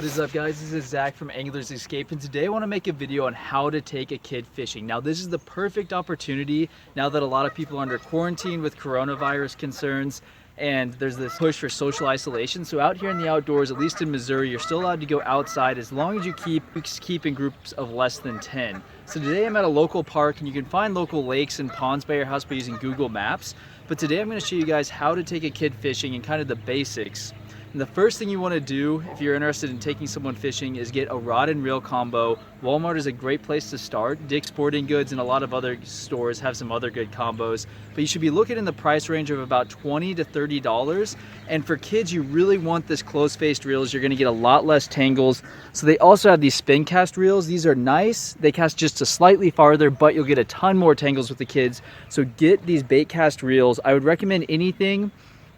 What is up, guys? This is Zach from Anglers Escape, and today I want to make a video on how to take a kid fishing. Now this is the perfect opportunity now that a lot of people are under quarantine with coronavirus concerns and there's this push for social isolation. So out here in the outdoors, at least in Missouri, you're still allowed to go outside as long as you keep in groups of less than 10. So today I'm at a local park, and you can find local lakes and ponds by your house by using Google Maps. But today I'm going to show you guys how to take a kid fishing and kind of the basics. And the first thing you want to do if you're interested in taking someone fishing is get a rod and reel combo. Walmart is a great place to start. Dick's Sporting Goods and a lot of other stores have some other good combos, but you should be looking in the price range of about $20 to $30. And for kids, you really want this close-faced reels. You're going to get a lot less tangles. So they also have these spin cast reels. These are nice. They cast just a slightly farther, but you'll get a ton more tangles with the kids. So get these bait cast reels. I would recommend anything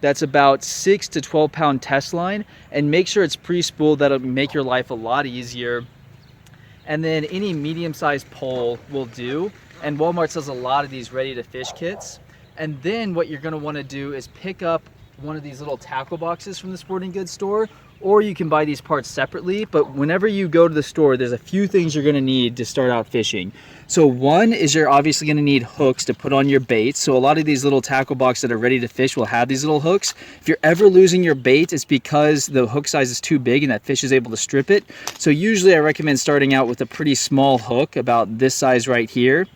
that's about 6 to 12 pound test line, and make sure it's pre-spooled. That'll make your life a lot easier. And then any medium-sized pole will do, and Walmart sells a lot of these ready to fish kits. And then what you're going to want to do is pick up one of these little tackle boxes from the sporting goods store, or you can buy these parts separately. But whenever you go to the store, there's a few things you're going to need to start out fishing. So one is you're obviously going to need hooks to put on your bait. So a lot of these little tackle boxes that are ready to fish will have these little hooks. If you're ever losing your bait, it's because the hook size is too big and that fish is able to strip it. So usually I recommend starting out with a pretty small hook, about this size right here.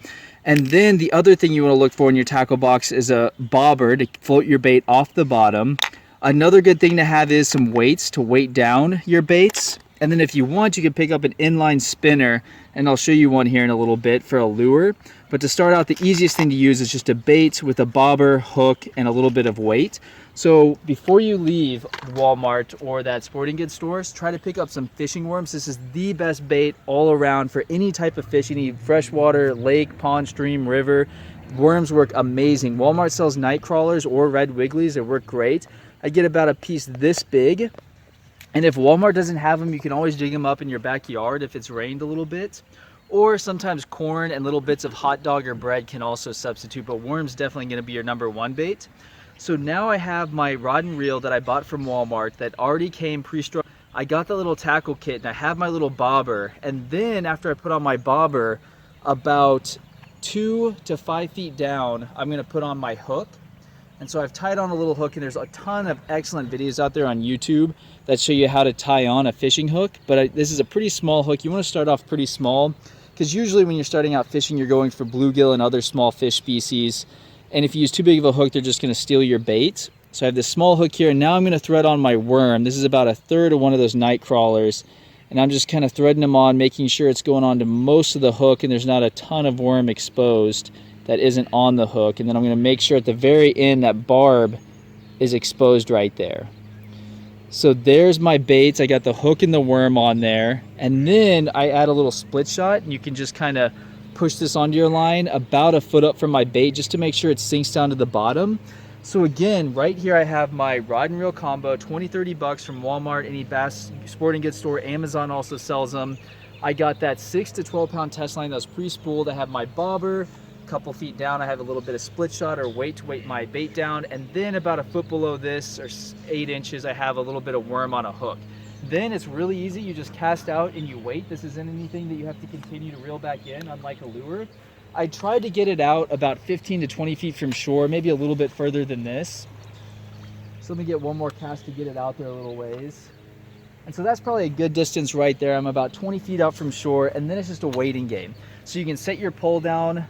And then the other thing you want to look for in your tackle box is a bobber to float your bait off the bottom. Another good thing to have is some weights to weight down your baits. And then if you want, you can pick up an inline spinner, and I'll show you one here in a little bit for a lure. But to start out, the easiest thing to use is just a bait with a bobber, hook, and a little bit of weight. So before you leave Walmart or that sporting goods stores, try to pick up some fishing worms. This is the best bait all around for any type of fish. You need freshwater, lake, pond, stream, river. Worms work amazing. Walmart sells night crawlers or red wigglies. They work great. I get about a piece this big. And if Walmart doesn't have them, you can always dig them up in your backyard if it's rained a little bit. Or sometimes corn and little bits of hot dog or bread can also substitute, but worm's definitely going to be your #1 bait. So now I have my rod and reel that I bought from Walmart that already came pre-strung. I got the little tackle kit, and I have my little bobber. And then after I put on my bobber, about 2 to 5 feet down, I'm going to put on my hook. And so I've tied on a little hook, and there's a ton of excellent videos out there on YouTube that show you how to tie on a fishing hook. But this is a pretty small hook. You want to start off pretty small, because usually when you're starting out fishing, you're going for bluegill and other small fish species. And if you use too big of a hook, they're just going to steal your bait. So I have this small hook here, and now I'm going to thread on my worm. This is about 1/3 of one of those night crawlers. And I'm just kind of threading them on, making sure it's going on to most of the hook and there's not a ton of worm exposed that isn't on the hook. And then I'm going to make sure at the very end that barb is exposed right there. So there's my baits. I got the hook and the worm on there. And then I add a little split shot, and you can just kind of push this onto your line about 1 foot up from my bait just to make sure it sinks down to the bottom. So again, right here I have my rod and reel combo, 20-30 bucks from Walmart, any Bass Sporting Goods store. Amazon also sells them. I got that 6 to 12 pound test line that was pre-spooled. I have my bobber. Couple feet down I have a little bit of split shot or weight to weight my bait down, and then about 1 foot below this, or 8 inches, I have a little bit of worm on a hook. Then it's really easy. You just cast out and you wait. This isn't anything that you have to continue to reel back in, unlike a lure. I tried to get it out about 15 to 20 feet from shore, maybe a little bit further than this. So let me get one more cast to get it out there a little ways. And so that's probably a good distance right there. I'm about 20 feet out from shore, and then it's just a waiting game. So you can set your pole down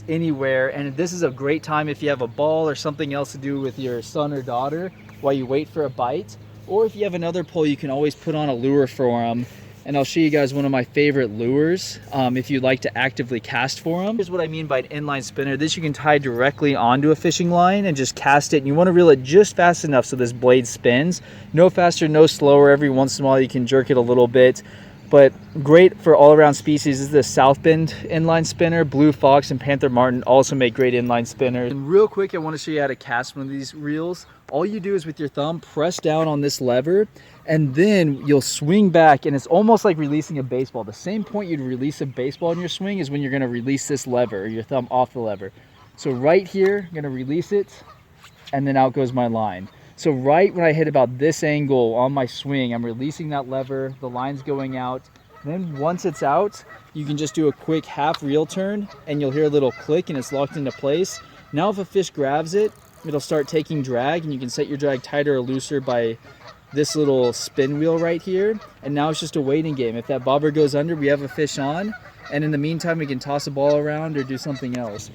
anywhere, and this is a great time if you have a ball or something else to do with your son or daughter while you wait for a bite. Or if you have another pole, you can always put on a lure for them. And I'll show you guys one of my favorite lures if you'd like to actively cast for them. Here's what I mean by an inline spinner. This you can tie directly onto a fishing line and just cast it. And you want to reel it just fast enough so this blade spins. No faster, no slower. Every once in a while you can jerk it a little bit. But great for all-around species. This is the South Bend inline spinner. Blue Fox and Panther Martin also make great inline spinners. And real quick, I want to show you how to cast one of these reels. All you do is with your thumb, press down on this lever, and then you'll swing back, and it's almost like releasing a baseball. The same point you'd release a baseball in your swing is when you're going to release this lever, or your thumb off the lever. So right here, I'm going to release it, and then out goes my line. So right when I hit about this angle on my swing, I'm releasing that lever, the line's going out. Then once it's out, you can just do a quick half reel turn and you'll hear a little click and it's locked into place. Now if a fish grabs it, it'll start taking drag, and you can set your drag tighter or looser by this little spin wheel right here. And now it's just a waiting game. If that bobber goes under, we have a fish on, and in the meantime we can toss a ball around or do something else.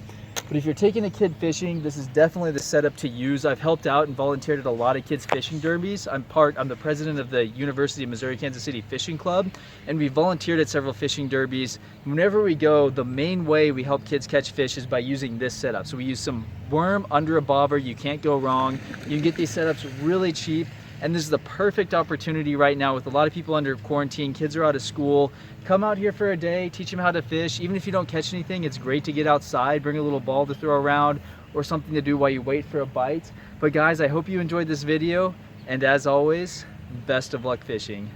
But if you're taking a kid fishing, this is definitely the setup to use. I've helped out and volunteered at a lot of kids fishing derbies. I'm the president of the University of Missouri-Kansas City Fishing Club, and we volunteered at several fishing derbies. Whenever we go, the main way we help kids catch fish is by using this setup. So we use some worm under a bobber. You can't go wrong. You can get these setups really cheap. And this is the perfect opportunity right now with a lot of people under quarantine. Kids are out of school. Come out here for a day, teach them how to fish. Even if you don't catch anything, it's great to get outside, bring a little ball to throw around or something to do while you wait for a bite. But guys, I hope you enjoyed this video. And as always, best of luck fishing.